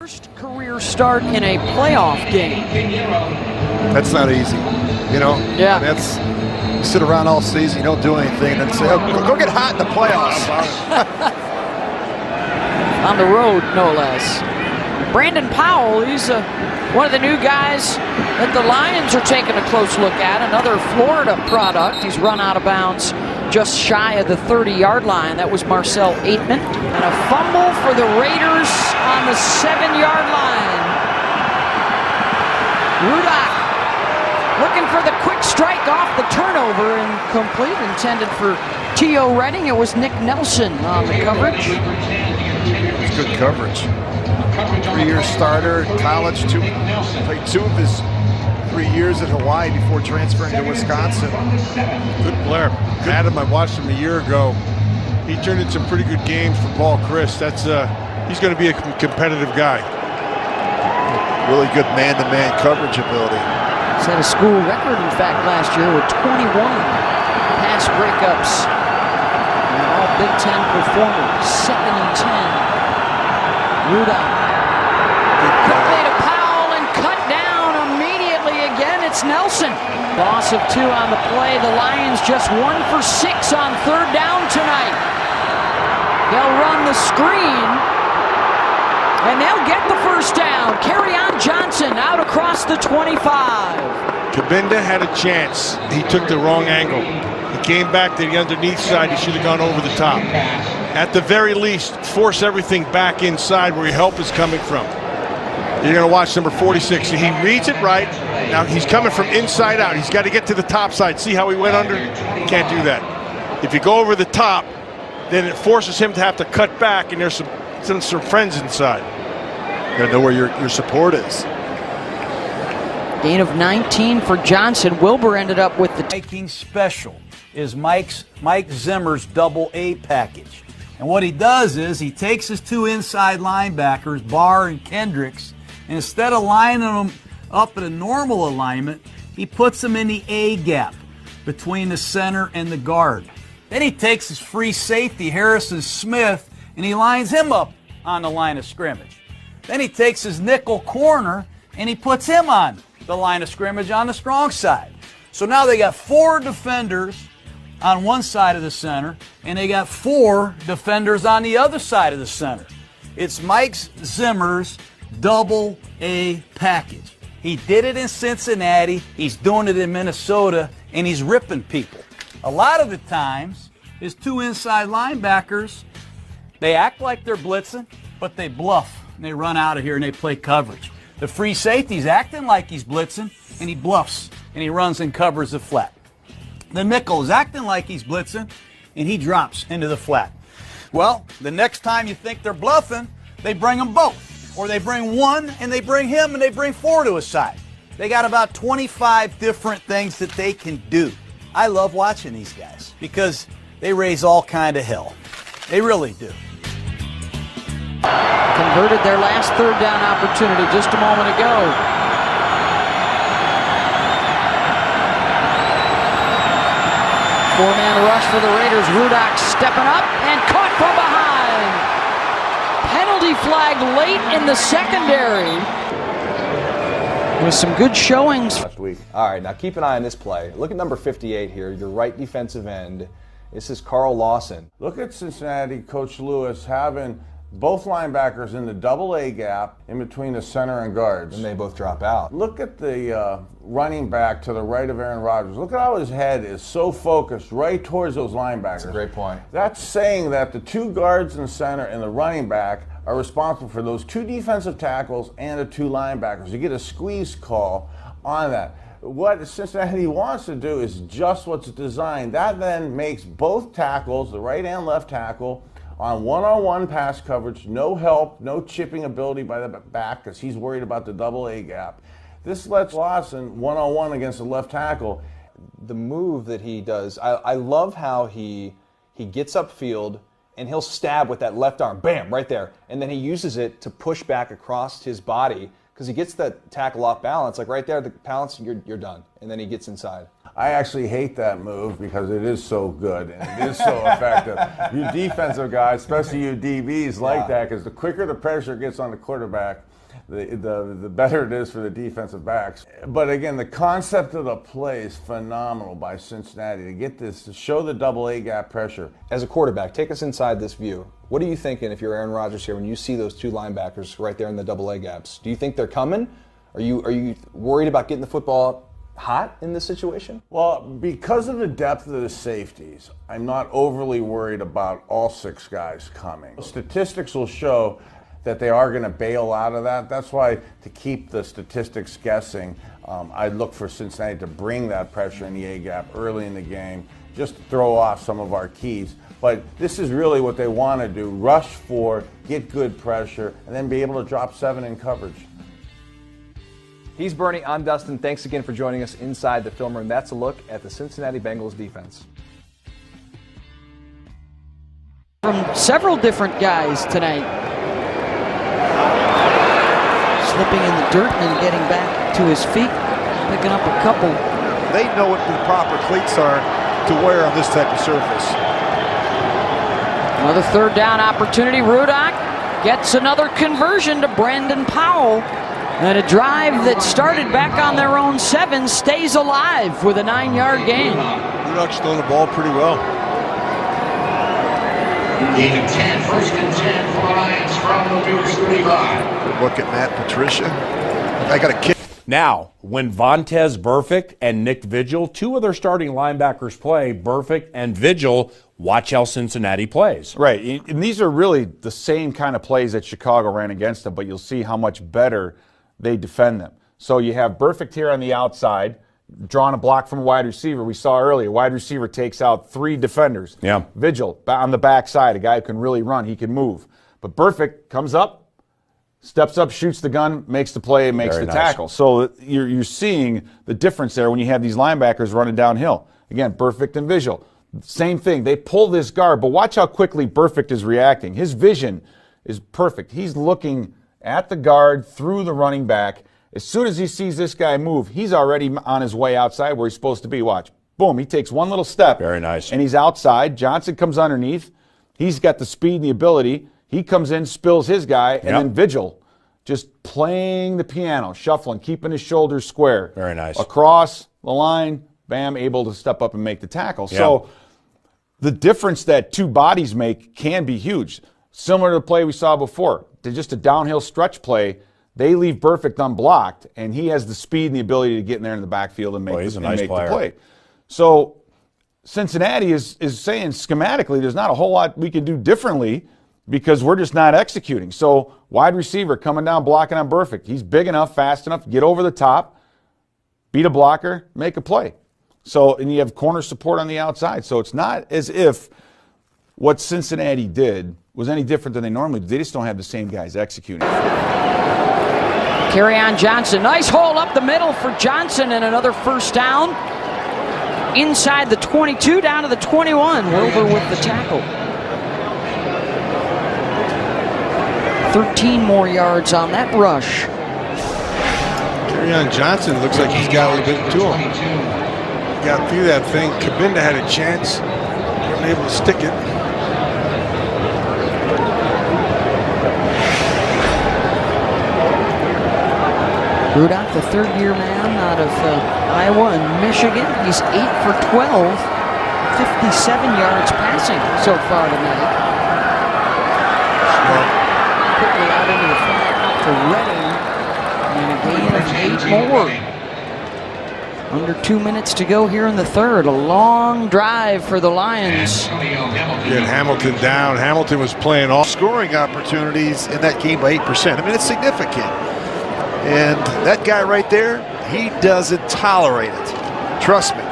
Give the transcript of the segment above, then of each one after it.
first career start in a playoff game. That's not easy, you know? Yeah. And that's, you sit around all season, you don't do anything, and then say, oh, go get hot in the playoffs. On the road, no less. Brandon Powell, he's one of the new guys that the Lions are taking a close look at. Another Florida product. He's run out of bounds just shy of the 30-yard line. That was Marcel Aitman. And a fumble for the Raiders on the 7-yard line. Rudock looking for the quick strike off the turnover, and complete, intended for T.O. Redding. It was Nick Nelson on the coverage. It's good coverage. 3-year starter, college, played 2 of his 3 years at Hawaii before transferring to Wisconsin. Good player. Adam, I watched him a year ago. He turned in some pretty good games for Paul Chris. That's he's going to be a competitive guy. Really good man-to-man coverage ability. He's had a school record, in fact, last year with 21 pass breakups. And all Big Ten performers, 2nd and 10. Rudock. Quickly to Powell and cut down immediately again. It's Nelson. Loss of 2 on the play. The Lions just 1 for 6 on 3rd down tonight. They'll run the screen, and they'll get the first down. Kerryon Johnson out across the 25. Kabinda had a chance. He took the wrong angle. He came back to the underneath side. He should have gone over the top. At the very least, force everything back inside where your help is coming from. You're going to watch number 46. He reads it right. Now he's coming from inside out. He's got to get to the top side. See how he went under? Can't do that. If you go over the top, then it forces him to have to cut back, and there's some friends inside. You gotta know where your support is. Gain of 19 for Johnson. Wilbur ended up with the Making special is Mike Zimmer's double A package. And what he does is he takes his 2 inside linebackers, Barr and Kendricks, and instead of lining them up in a normal alignment, he puts them in the A gap between the center and the guard. Then he takes his free safety, Harrison Smith, and he lines him up on the line of scrimmage. Then he takes his nickel corner and he puts him on the line of scrimmage on the strong side. So now they got 4 defenders on one side of the center, and they got 4 defenders on the other side of the center. It's Mike Zimmer's double A package. He did it in Cincinnati, he's doing it in Minnesota, and he's ripping people. A lot of the times, his 2 inside linebackers, they act like they're blitzing, but they bluff, and they run out of here and they play coverage. The free safety's acting like he's blitzing, and he bluffs, and he runs and covers the flat. The nickel is acting like he's blitzing, and he drops into the flat. Well, the next time you think they're bluffing, they bring them both. Or they bring 1, and they bring him, and they bring 4 to his side. They got about 25 different things that they can do. I love watching these guys because they raise all kind of hell. They really do. converted their last 3rd down opportunity just a moment ago. Four-man rush for the Raiders. Rudock stepping up and caught from behind. Penalty flag late in the secondary. With some good showings. Last week. All right, now keep an eye on this play. Look at number 58 here, your right defensive end. This is Carl Lawson. Look at Cincinnati, Coach Lewis having both linebackers in the double A gap in between the center and guards. And they both drop out. Look at the running back to the right of Aaron Rodgers. Look at how his head is so focused right towards those linebackers. That's a great point. That's saying that the 2 guards in center and the running back are responsible for those 2 defensive tackles and the 2 linebackers. You get a squeeze call on that. What Cincinnati wants to do is just what's designed. That then makes both tackles, the right and left tackle, on one-on-one pass coverage, no help, no chipping ability by the back because he's worried about the double A gap. This lets Lawson one-on-one against the left tackle. The move that he does, I love how he gets upfield and he'll stab with that left arm, bam, right there. And then he uses it to push back across his body because he gets that tackle off balance. Like right there, the balance, you're done. And then he gets inside. I actually hate that move because it is so good and it is so effective. You defensive guys, especially you DBs, like that because the quicker the pressure gets on the quarterback, the better it is for the defensive backs. But again, the concept of the play is phenomenal by Cincinnati to get this, to show the double A gap pressure. As a quarterback, take us inside this view. What are you thinking if you're Aaron Rodgers here when you see those two linebackers right there in the double A gaps? Do you think they're coming? Are you worried about getting the football hot in this situation? Well, because of the depth of the safeties, I'm not overly worried about all 6 guys coming. Statistics will show that they are going to bail out of that. That's why, to keep the statistics guessing, I look for Cincinnati to bring that pressure in the A-gap early in the game, just to throw off some of our keys. But this is really what they want to do: rush 4, get good pressure, and then be able to drop 7 in coverage. He's Bernie, I'm Dustin. Thanks again for joining us inside the film room. That's a look at the Cincinnati Bengals defense. From several different guys tonight. Slipping in the dirt and then getting back to his feet, picking up a couple. They know what the proper cleats are to wear on this type of surface. Another third down opportunity. Rudock gets another conversion to Brandon Powell. And a drive that started back on their own 7 stays alive with a 9-yard gain. Rudock's throwing the ball pretty well. Gain of 10, first and 10 for the Lions from the Bears 35. Good look at Matt Patricia. I got a kick. Now, when Vontaze Burfict and Nick Vigil, 2 of their starting linebackers, play, Burfict and Vigil, watch how Cincinnati plays. Right, and these are really the same kind of plays that Chicago ran against them, but you'll see how much better they defend them. So you have Burfict here on the outside, drawing a block from a wide receiver. We saw earlier, wide receiver takes out 3 defenders. Yeah. Vigil on the backside, a guy who can really run, he can move. But Burfict comes up, steps up, shoots the gun, makes the play, and makes Very the nice. tackle. So you're seeing the difference there when you have these linebackers running downhill. Again, Burfict and Vigil, same thing. They pull this guard, but watch how quickly Burfict is reacting. His vision is perfect. He's looking at the guard, through the running back. As soon as he sees this guy move, he's already on his way outside where he's supposed to be. Watch. Boom, he takes one little step. Very nice. And he's outside. Johnson comes underneath. He's got the speed and the ability. He comes in, spills his guy, and then Vigil just playing the piano, shuffling, keeping his shoulders square. Very nice. Across the line, bam, able to step up and make the tackle. Yeah. So the difference that 2 bodies make can be huge. Similar to the play we saw before. To just a downhill stretch play, they leave Burfict unblocked, and he has the speed and the ability to get in there in the backfield and make, the play. So Cincinnati is saying schematically there's not a whole lot we can do differently because we're just not executing. So wide receiver coming down, blocking on Burfict. He's big enough, fast enough, get over the top, beat a blocker, make a play. So, and you have corner support on the outside. So it's not as if what Cincinnati did was any different than they normally do. They just don't have the same guys executing. Kerryon Johnson, nice hole up the middle for Johnson, and another first down. Inside the 22, down to the 21. Wilbur with the tackle. 13 more yards on that rush. Kerryon Johnson looks like he's got a little bit to him. He got through that thing. Kabinda had a chance. Wasn't able to stick it. Rudock, the third-year man out of Iowa and Michigan. He's 8 for 12, 57 yards passing so far tonight. Quickly out into the flat to Redding, and a gain of 8 more. Under 2 minutes to go here in the third. A long drive for the Lions. Get Hamilton down. Hamilton was playing all Scoring opportunities in that game by 8%. I mean, it's significant. And that guy right there, he doesn't tolerate it. Trust me.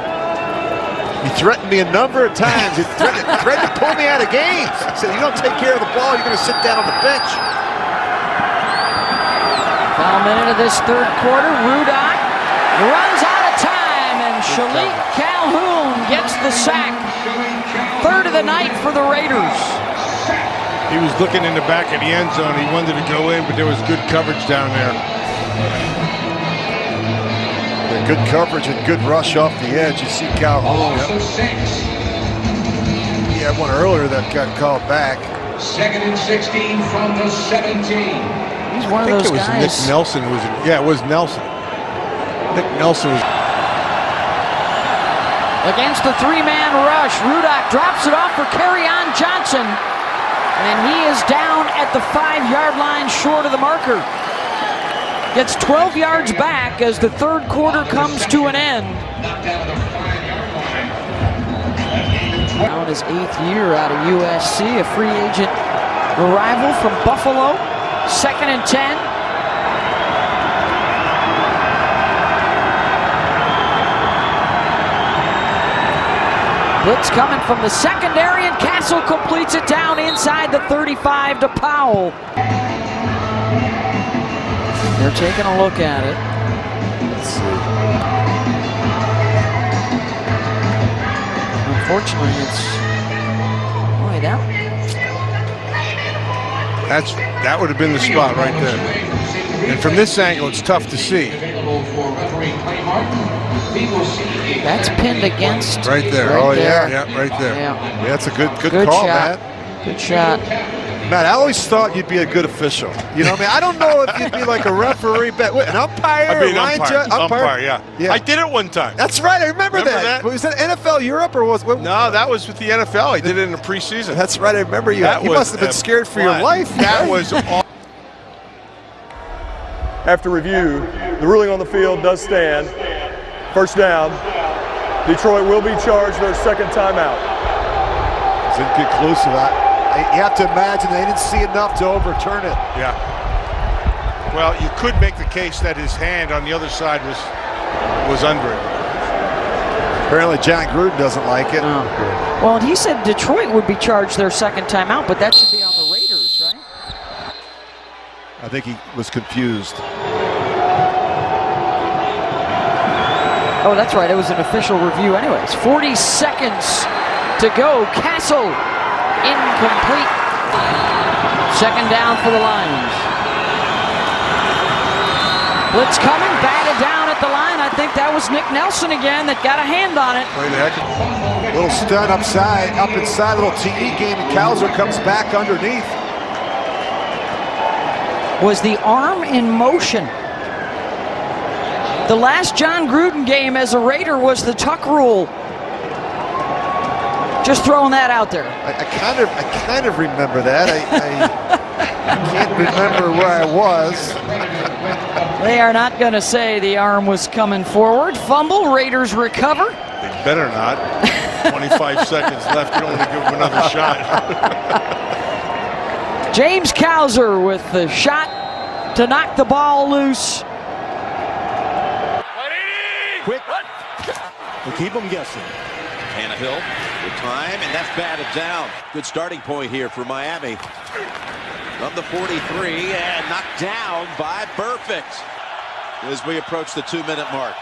He threatened me a number of times. He threatened to pull me out of games. He said, you don't take care of the ball, you're going to sit down on the bench. Final minute of this third quarter. Rudock runs out of time, and Shalik Calhoun gets the sack. Third of the night for the Raiders. He was looking in the back of the end zone. He wanted to go in, but there was good coverage down there. Yeah, good coverage and good rush off the edge. You see Calhoun. He had one earlier that got called back. Second and 16 from the 17. He's one of I think those it was guys. Nick Nelson who was. Yeah, it was Nelson. Nick Nelson was. Against the three-man rush, Rudock drops it off for Kerryon Johnson. And he is down at the 5-yard line short of the marker. Gets 12 yards back as the third quarter comes to an end. Now in his 8th year out of USC, a free agent arrival from Buffalo. 2nd and 10. Blitz coming from the secondary, and Castle completes it down inside the 35 to Powell. They're taking a look at it. Let's see. Unfortunately, it's boy, That would have been the spot right there. And from this angle, it's tough to see. that's pinned against. Right there. Right there. Yeah, right there. Yeah. Yeah, that's a good Good call, shot. Matt. Good shot. Matt, I always thought you'd be a good official. You know what I mean? I don't know if you'd be like a referee, but an umpire, I'd be an a line umpire. judge, Umpire, yeah. Yeah. I did it one time. That's right. I remember that. Was that NFL Europe or was what? No, that was with the NFL. I did it in the preseason. That's right. I remember you. That You was must have been a scared for your flat. life. That was awesome. After review, the ruling on the field does stand. First down. Detroit will be charged their second timeout. It's inconclusive. You have to imagine they didn't see enough to overturn it. Yeah. Well, you could make the case that his hand on the other side was under it. Apparently, John Gruden doesn't like it. Oh. Well, he said Detroit would be charged their second timeout, but that should be on the Raiders, right? I think he was confused. Oh, that's right. It was an official review anyways. 40 seconds to go. Castle, incomplete. Second down for the Lions. Blitz coming, batted down at the line. I think that was Nick Nelson again that got a hand on it. Play the heck. Little stunt up inside, little TE game, and Cowser comes back underneath. Was the arm in motion? The last John Gruden game as a Raider was the tuck rule. Just throwing that out there. I kind of remember that. I can't remember where I was. They are not going to say the arm was coming forward. Fumble, Raiders recover. They better not. 25 seconds left. You don't want to give them another shot. James Cowser with the shot to knock the ball loose. Quick. We'll keep them guessing. Tannehill with time, and that's batted down. Good starting point here for Miami. From the 43 and knocked down by Perfect as we approach the 2-minute mark.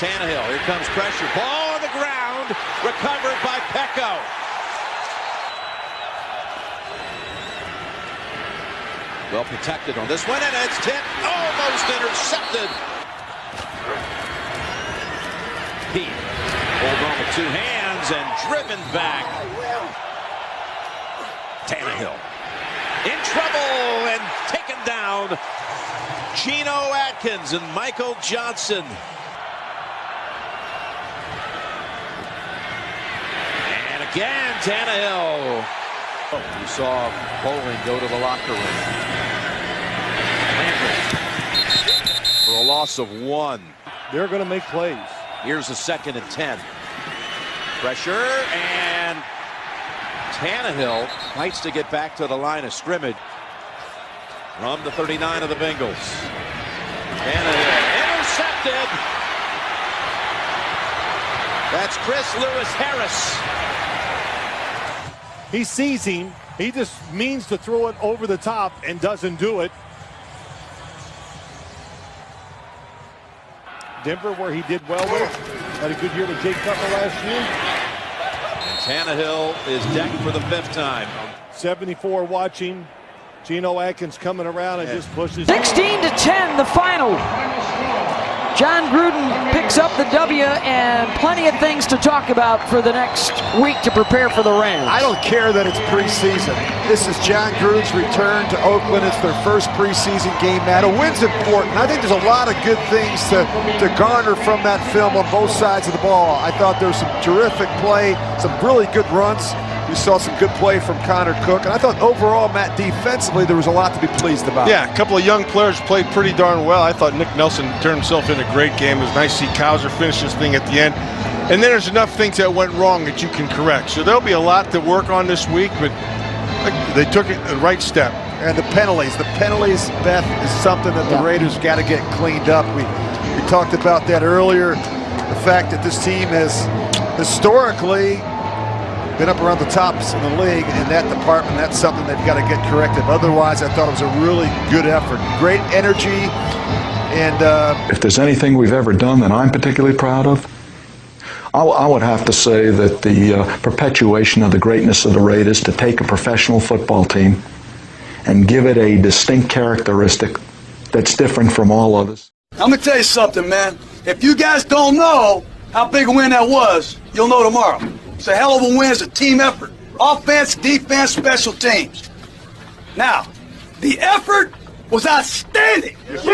Tannehill, here comes pressure. Ball on the ground, recovered by Pecco. Well protected on this one, and it's tipped, almost intercepted. Pete, hold on with two hands and driven back. Tannehill in trouble and taken down. Geno Atkins and Michael Johnson. And again, Tannehill. You saw Bowling go to the locker room. For a loss of 1. They're going to make plays. Here's a 2nd and 10. Pressure, and Tannehill fights to get back to the line of scrimmage from the 39 of the Bengals. Tannehill intercepted. That's Chris Lewis-Harris. He sees him. He just means to throw it over the top and doesn't do it. Denver, where he did well with. Had a good year with Jake Cutler last year. And Tannehill is decked for the 5th time. 74 watching. Geno Atkins coming around and just pushes. 16-10, the final. John Gruden picks up the W and plenty of things to talk about for the next week to prepare for the Rams. I don't care that it's preseason. This is John Gruden's return to Oakland. It's their first preseason game, Matt. A win's important. I think there's a lot of good things to garner from that film on both sides of the ball. I thought there was some terrific play, some really good runs. We saw some good play from Connor Cook. And I thought overall, Matt, defensively, there was a lot to be pleased about. Yeah, a couple of young players played pretty darn well. I thought Nick Nelson turned himself in a great game. It was nice to see Cowser finish this thing at the end. And then there's enough things that went wrong that you can correct. So there'll be a lot to work on this week, but they took it the right step. And the penalties, Beth, is something that the Raiders got to get cleaned up. We talked about that earlier. The fact that this team has historically been up around the tops in the league in that department. That's something they've got to get corrected. Otherwise, I thought it was a really good effort. Great energy. And if there's anything we've ever done that I'm particularly proud of, I would have to say that the perpetuation of the greatness of the Raiders, to take a professional football team and give it a distinct characteristic that's different from all others. I'm going to tell you something, man. If you guys don't know how big a win that was, you'll know tomorrow. It's a hell of a win. It's a team effort. Offense, defense, special teams. Now, the effort was outstanding. Outstanding.